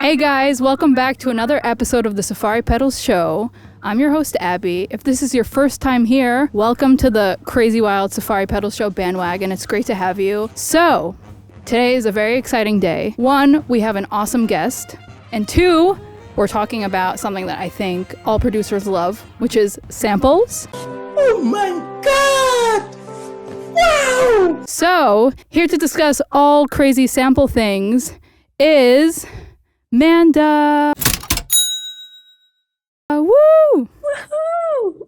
Hey guys, welcome back to another episode of the Safari Pedals Show. I'm your host, Abby. If this is your first time here, welcome to the Crazy Wild Safari Pedals Show bandwagon. It's great to have you. So, today is a very exciting day. One, we have an awesome guest. And two, we're talking about something that I think all producers love, which is samples. Oh my God! Wow! So, here to discuss all crazy sample things is Manda. Woo! Woohoo!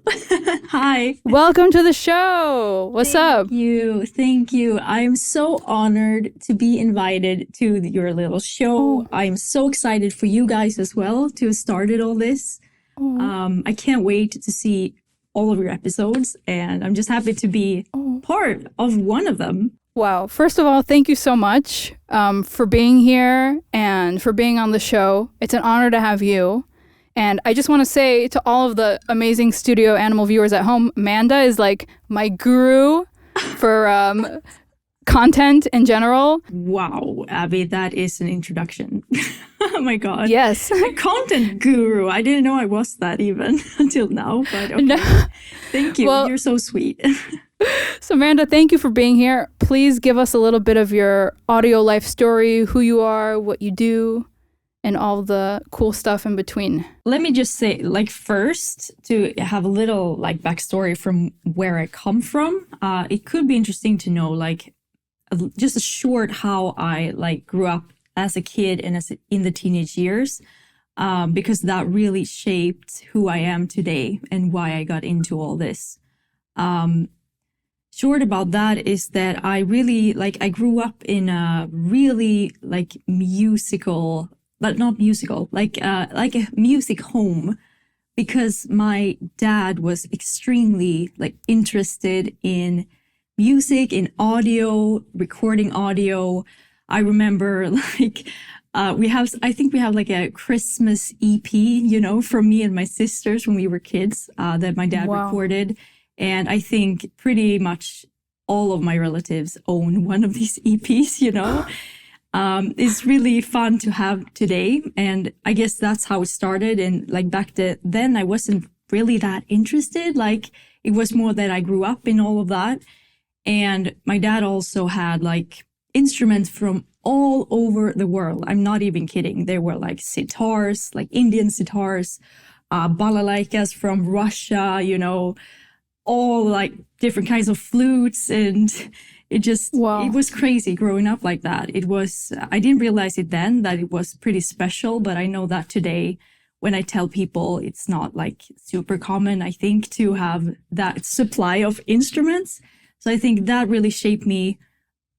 Hi. Welcome to the show. What's up? Thank you. I'm so honored to be invited to your little show. Oh. I'm so excited for you guys as well to have started all this. I can't wait to see all of your episodes, and I'm just happy to be part of one of them. Wow. First of all, thank you so much for being here and for being on the show. It's an honor to have you. And I just want to say to all of the amazing Studio Animal viewers at home, Manda is like my guru for content in general. Wow, Abby, that is an introduction. Oh my God. Yes. A content guru. I didn't know I was that even until now, but okay. No. Thank you. Well, you're so sweet. So Manda, thank you for being here. Please give us a little bit of your audio life story, who you are, what you do, and all the cool stuff in between. Let me just say, first, to have a little, backstory from where I come from. It could be interesting to know, just a short how I, grew up as a kid and in the teenage years, because that really shaped who I am today and why I got into all this. Short about that is that I really, I grew up in a really, musical, but not musical, like a music home, because my dad was extremely interested in music, in audio, recording audio. I remember I think we have a Christmas EP, from me and my sisters when we were kids, that my dad recorded. And I think pretty much all of my relatives own one of these EPs, It's really fun to have today. And I guess that's how it started. And back then I wasn't really that interested. It was more that I grew up in all of that. And my dad also had instruments from all over the world. I'm not even kidding. There were sitars, Indian sitars, balalaikas from Russia, all different kinds of flutes. And it just, It was crazy growing up like that. I didn't realize it then that it was pretty special, but I know that today when I tell people it's not super common, I think, to have that supply of instruments. So I think that really shaped me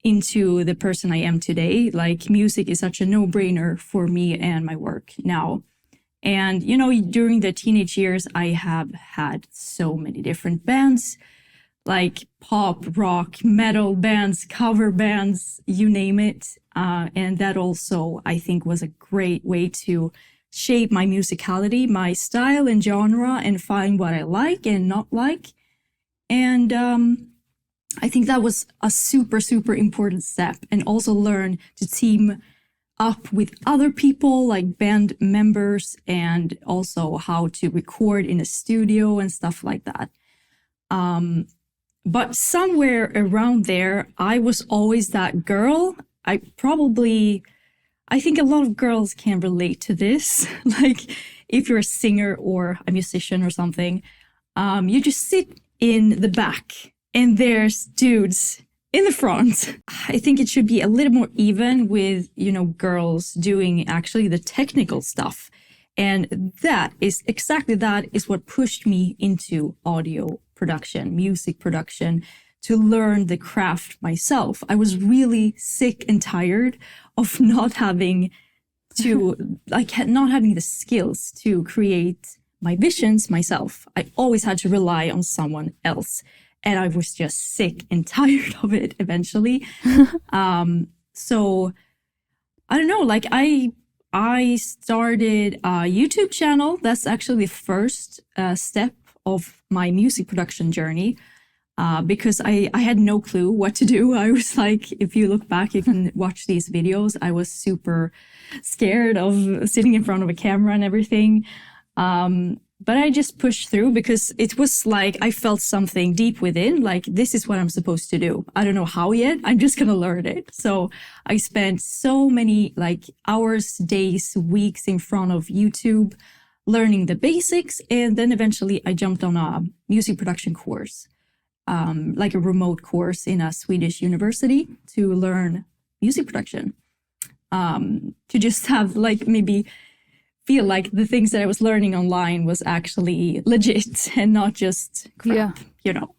into the person I am today. Music is such a no-brainer for me and my work now. And, during the teenage years, I have had so many different bands, pop, rock, metal bands, cover bands, you name it. And that also, I think, was a great way to shape my musicality, my style and genre, and find what I like and not like. And I think that was a super, super important step. And also learn to team up with other people, band members, and also how to record in a studio and stuff like that. But somewhere around there, I was always that girl. I think a lot of girls can relate to this. If you're a singer or a musician or something, you just sit in the back and there's dudes in the front. I think it should be a little more even with, girls doing actually the technical stuff. And that is what pushed me into audio production, music production, to learn the craft myself. I was really sick and tired of not having the skills to create my visions myself. I always had to rely on someone else. And I was just sick and tired of it eventually. So I don't know, I started a YouTube channel. That's actually the first step of my music production journey. because I had no clue what to do. I was like, if you look back, you can watch these videos. I was super scared of sitting in front of a camera and everything. But I just pushed through because it was like I felt something deep within, like this is what I'm supposed to do. I don't know how yet. I'm just going to learn it. So I spent so many like hours, days, weeks in front of YouTube learning the basics. And then eventually I jumped on a music production course, like a remote course in a Swedish university to learn music production, to just have like maybe feel like the things that I was learning online was actually legit and not just crap, you know.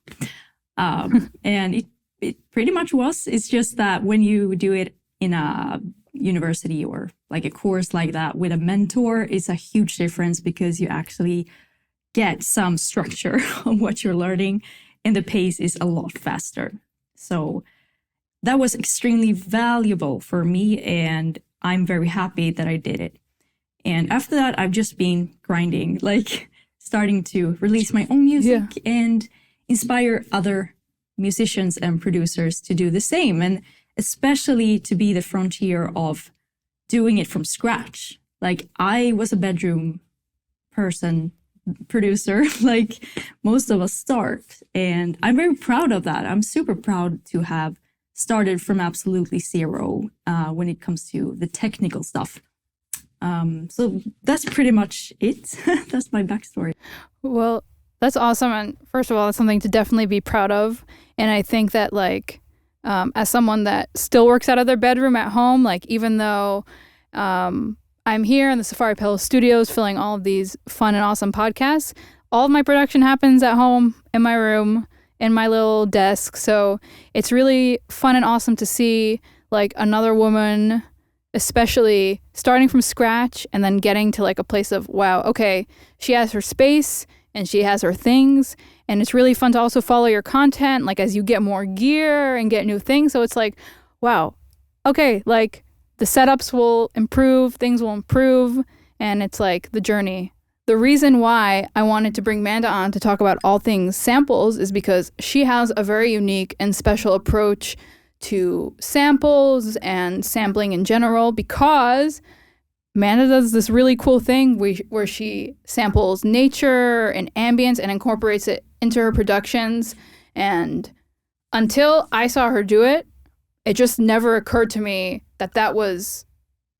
And it pretty much was. It's just that when you do it in a university or like a course like that with a mentor, it's a huge difference because you actually get some structure on what you're learning and the pace is a lot faster. So that was extremely valuable for me and I'm very happy that I did it. And after that, I've just been grinding, like starting to release my own music and inspire other musicians and producers to do the same. And especially to be the frontier of doing it from scratch. Like I was a bedroom producer, like most of us start. And I'm very proud of that. I'm super proud to have started from absolutely zero when it comes to the technical stuff. So that's pretty much it. That's my backstory. Well, that's awesome. And first of all, it's something to definitely be proud of. And I think that like, as someone that still works out of their bedroom at home, like even though I'm here in the Safari Pedals studios filling all of these fun and awesome podcasts, all of my production happens at home in my room, in my little desk. So it's really fun and awesome to see like another woman, especially starting from scratch and then getting to like a place of, wow, okay, she has her space and she has her things. And it's really fun to also follow your content, like as you get more gear and get new things. So it's like, wow, okay, like the setups will improve, things will improve. And it's like the journey. The reason why I wanted to bring Manda on to talk about all things samples is because she has a very unique and special approach to samples and sampling in general, because Manda does this really cool thing where she samples nature and ambience and incorporates it into her productions. And until I saw her do it, it just never occurred to me that that was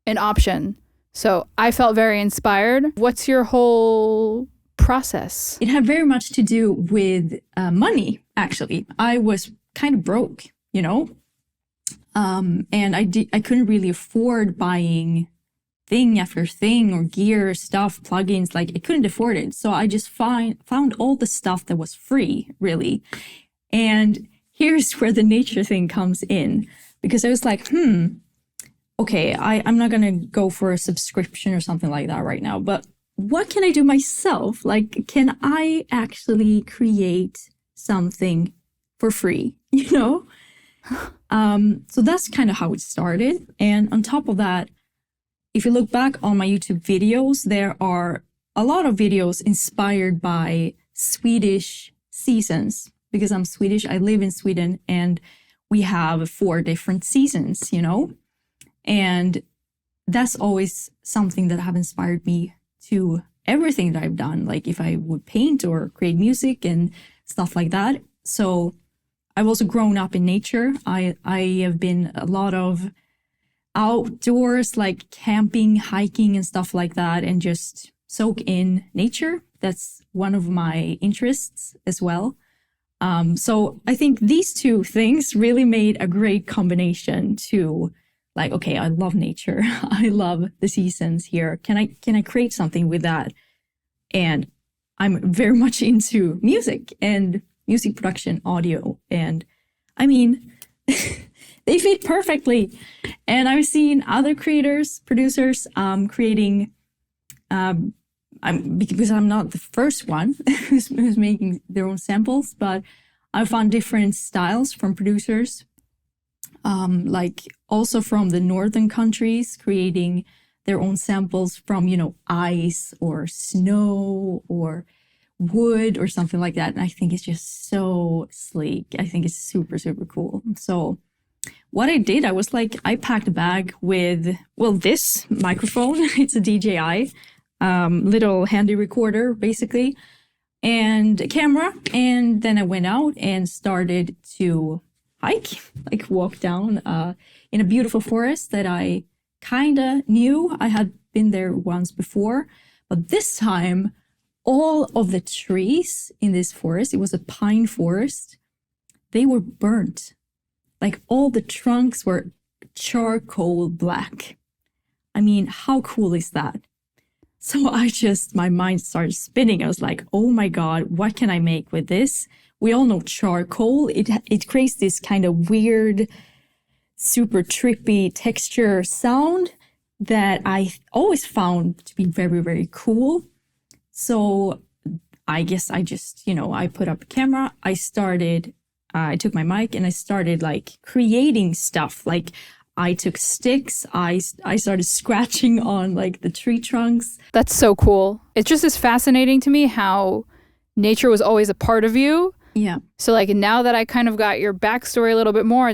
an option. So I felt very inspired. What's your whole process? It had very much to do with money, actually. I was kind of broke, you know? And I couldn't really afford buying thing after thing or gear, stuff, plugins, like I couldn't afford it. So I just found all the stuff that was free, really. And here's where the nature thing comes in, because I was like, okay, I'm not going to go for a subscription or something like that right now, but what can I do myself? Like, can I actually create something for free, you know? So that's kind of how it started. And on top of that, if you look back on my YouTube videos, there are a lot of videos inspired by Swedish seasons, because I'm Swedish. I live in Sweden and we have 4 different seasons, you know, and that's always something that have inspired me to everything that I've done. Like if I would paint or create music and stuff like that. So I've also grown up in nature. I have been a lot of outdoors, like camping, hiking and stuff like that, and just soak in nature. That's one of my interests as well. So I think these two things really made a great combination to like, okay, I love nature. I love the seasons here. Can I create something with that? And I'm very much into music and music production, audio. And I mean, they fit perfectly. And I've seen other creators, producers, creating, because I'm not the first one who's making their own samples, but I found different styles from producers, like also from the northern countries, creating their own samples from, you know, ice or snow or wood or something like that. And I think it's just so sleek. I think it's super, super cool. So what I did, I packed a bag with, this microphone. It's a DJI, little handy recorder, basically, and a camera. And then I went out and started to hike, walk down in a beautiful forest that I kind of knew. I had been there once before, but this time, all of the trees in this forest, it was a pine forest, they were burnt. All the trunks were charcoal black. I mean, how cool is that? So my mind started spinning. I was like, oh my God, what can I make with this? We all know charcoal. It creates this kind of weird, super trippy texture sound that I always found to be very, very cool. So I guess I just, I put up a camera. I took my mic and I started creating stuff. I took sticks. I started scratching on the tree trunks. That's so cool. It just is fascinating to me how nature was always a part of you. Yeah. So now that I kind of got your backstory a little bit more,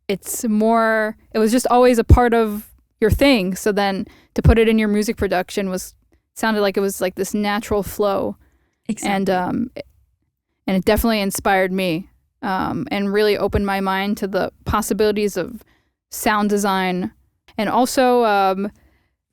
it was just always a part of your thing. So then to put it in your music production sounded like it was this natural flow. Exactly. And it definitely inspired me and really opened my mind to the possibilities of sound design. And also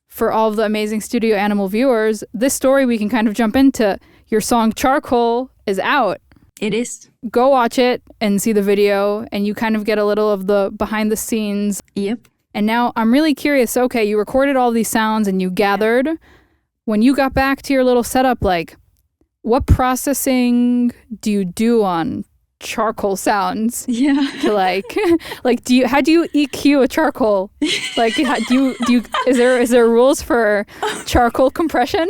for all of the amazing Studio Animal viewers, this story we can kind of jump into. Your song Charcoal is out. It is. Go watch it and see the video, and you kind of get a little of the behind the scenes. Yep. And now I'm really curious, okay, you recorded all these sounds and you gathered. When you got back to your little setup, what processing do you do on charcoal sounds? Yeah. To how do you EQ a charcoal? Is there rules for charcoal compression?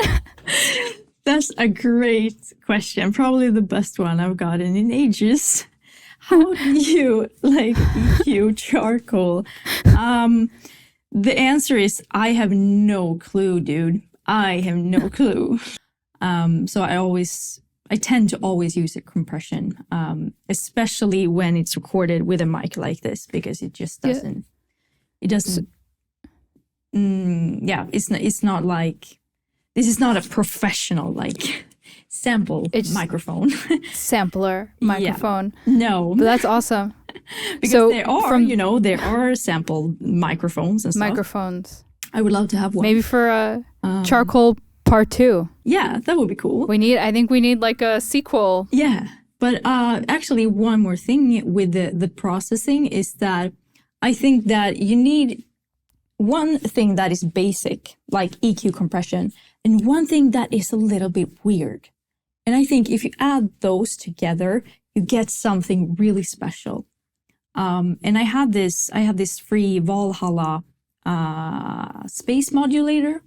That's a great question. Probably the best one I've gotten in ages. How do you EQ charcoal? The answer is I have no clue, dude. I have no clue. So I tend to always use a compression, especially when it's recorded with a mic like this, because it just doesn't. It doesn't. It's not like. This is not a professional sample microphone. Sampler microphone. Yeah. No. But that's awesome. Because there are sample microphones and stuff. Microphones. I would love to have one. Maybe for a charcoal part 2. Yeah, that would be cool. I think we need a sequel. Yeah. But actually one more thing with the processing is that I think that you need one thing that is basic, like EQ compression, and one thing that is a little bit weird. And I think if you add those together, you get something really special. And I had this free Valhalla space modulator.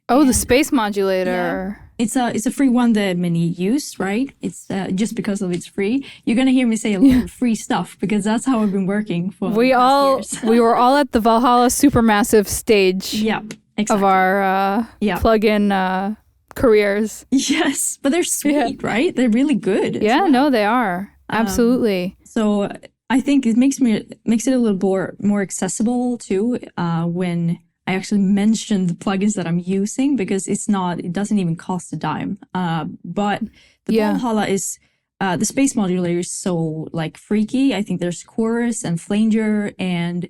Oh, the space modulator. Yeah. It's a free one that many use, right? It's just because of it's free. You're gonna hear me say a lot of free stuff because that's how I've been working for we were all at the Valhalla Supermassive stage. Yep, exactly. Of our plug-in careers. Yes, but they're sweet, right? They're really good. Yeah, no, they are absolutely. So I think it makes it a little more accessible too when I actually mentioned the plugins that I'm using because it doesn't even cost a dime. But the Valhalla is, the space modulator is so freaky. I think there's chorus and flanger and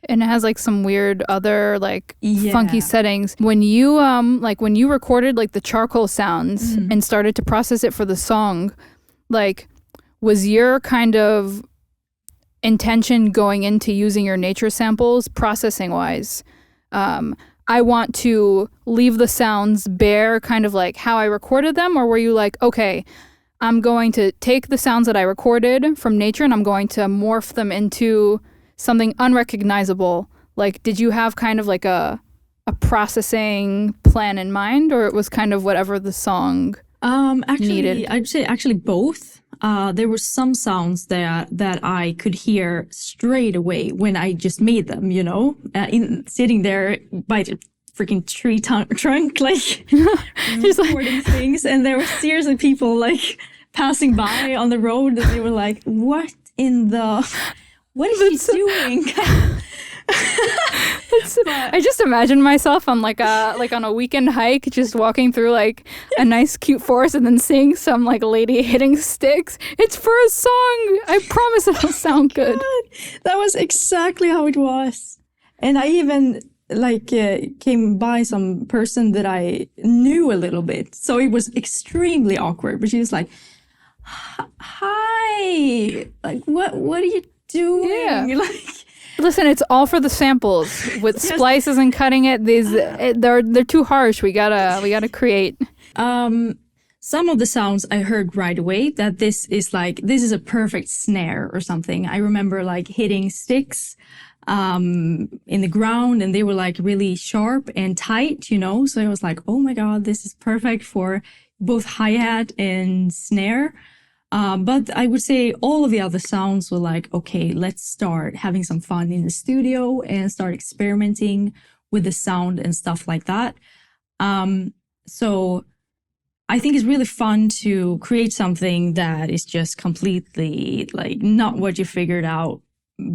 it has some weird other funky settings. When you when you recorded the charcoal sounds and started to process it for the song, was your kind of intention going into using your nature samples processing wise? I want to leave the sounds bare, kind of how I recorded them? Or were you okay, I'm going to take the sounds that I recorded from nature and I'm going to morph them into something unrecognizable? Did you have kind of a processing plan in mind, or it was kind of whatever the song needed? I'd say actually both. There were some sounds that I could hear straight away when I just made them, sitting there freaking tree trunk, like Just like- recording things. And there were seriously people like passing by on the road, and they were like, what is she doing? I just imagine myself on like on a weekend hike, just walking through like a nice cute forest and then seeing some like lady hitting sticks. It's for a song. I promise it'll sound good. That was exactly how it was. And I even like came by some person that I knew a little bit. So it was extremely awkward, but she was like, hi, like what are you doing? Yeah. Like, Listen, it's all for the samples. With splices and cutting it, they're too harsh. We gotta create. some of the sounds I heard right away that this is a perfect snare or something. I remember like hitting sticks in the ground, and they were like really sharp and tight, you know? So I was like, oh my God, this is perfect for both hi-hat and snare. But I would say all of the other sounds were like, okay, let's start having some fun in the studio and start experimenting with the sound and stuff like that. So I think it's really fun to create something that is just completely like not what you figured out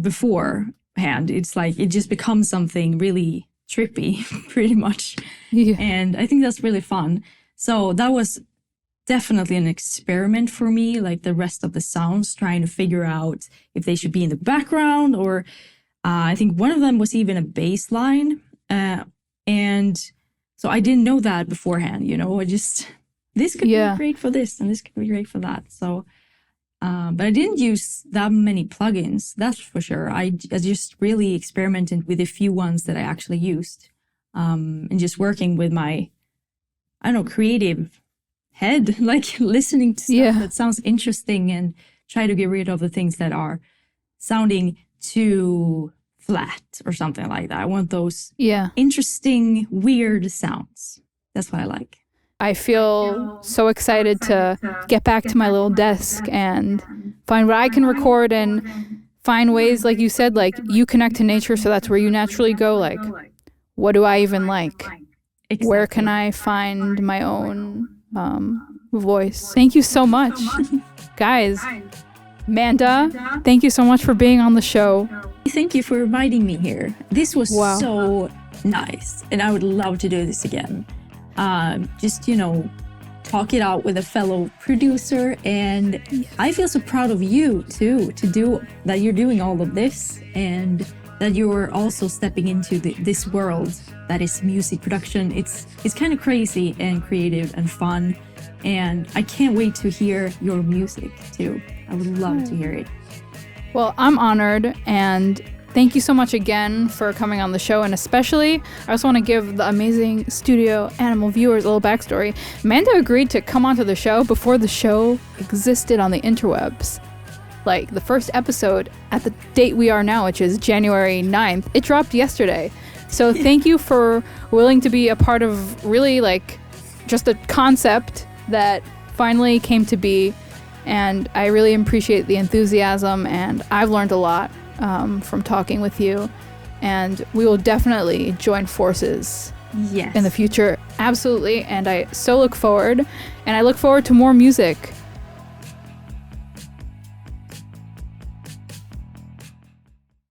beforehand. It's like it just becomes something really trippy, pretty much. Yeah. And I think that's really fun. So that was definitely an experiment for me, like the rest of the sounds, trying to figure out if they should be in the background or I think one of them was even a bass line. And so I didn't know that beforehand, you know, this could be great for this and this could be great for that. So, but I didn't use that many plugins, that's for sure. I just really experimented with a few ones that I actually used and just working with my, I don't know, creative head, like listening to stuff that sounds interesting and try to get rid of the things that are sounding too flat or something like that. I want those interesting, weird sounds. That's what I like. I feel so excited to get back to my little desk and find what I can record and find ways, like you said, like you connect to nature, so that's where you naturally go. Like, what do I even like? Exactly. Where can I find my own voice? Thank you so much. Guys, Amanda, thank you so much for being on the show. Thank you for inviting me here. This was so nice, and I would love to do this again. Just, you know, talk it out with a fellow producer, and I feel so proud of you too, to do that. You're doing all of this, and that you're also stepping into this world that is music production. It's kind of crazy and creative and fun, and I can't wait to hear your music too. I would love to hear it. Well, I'm honored, and thank you so much again for coming on the show. And especially, I also want to give the amazing Studio Animal viewers a little backstory. Amanda agreed to come onto the show before the show existed on the interwebs. Like, the first episode at the date we are now, which is January 9th, it dropped yesterday. So thank you for willing to be a part of really, like, just a concept that finally came to be. And I really appreciate the enthusiasm, and I've learned a lot from talking with you, and we will definitely join forces in the future. Absolutely. And I so look forward, and I look forward to more music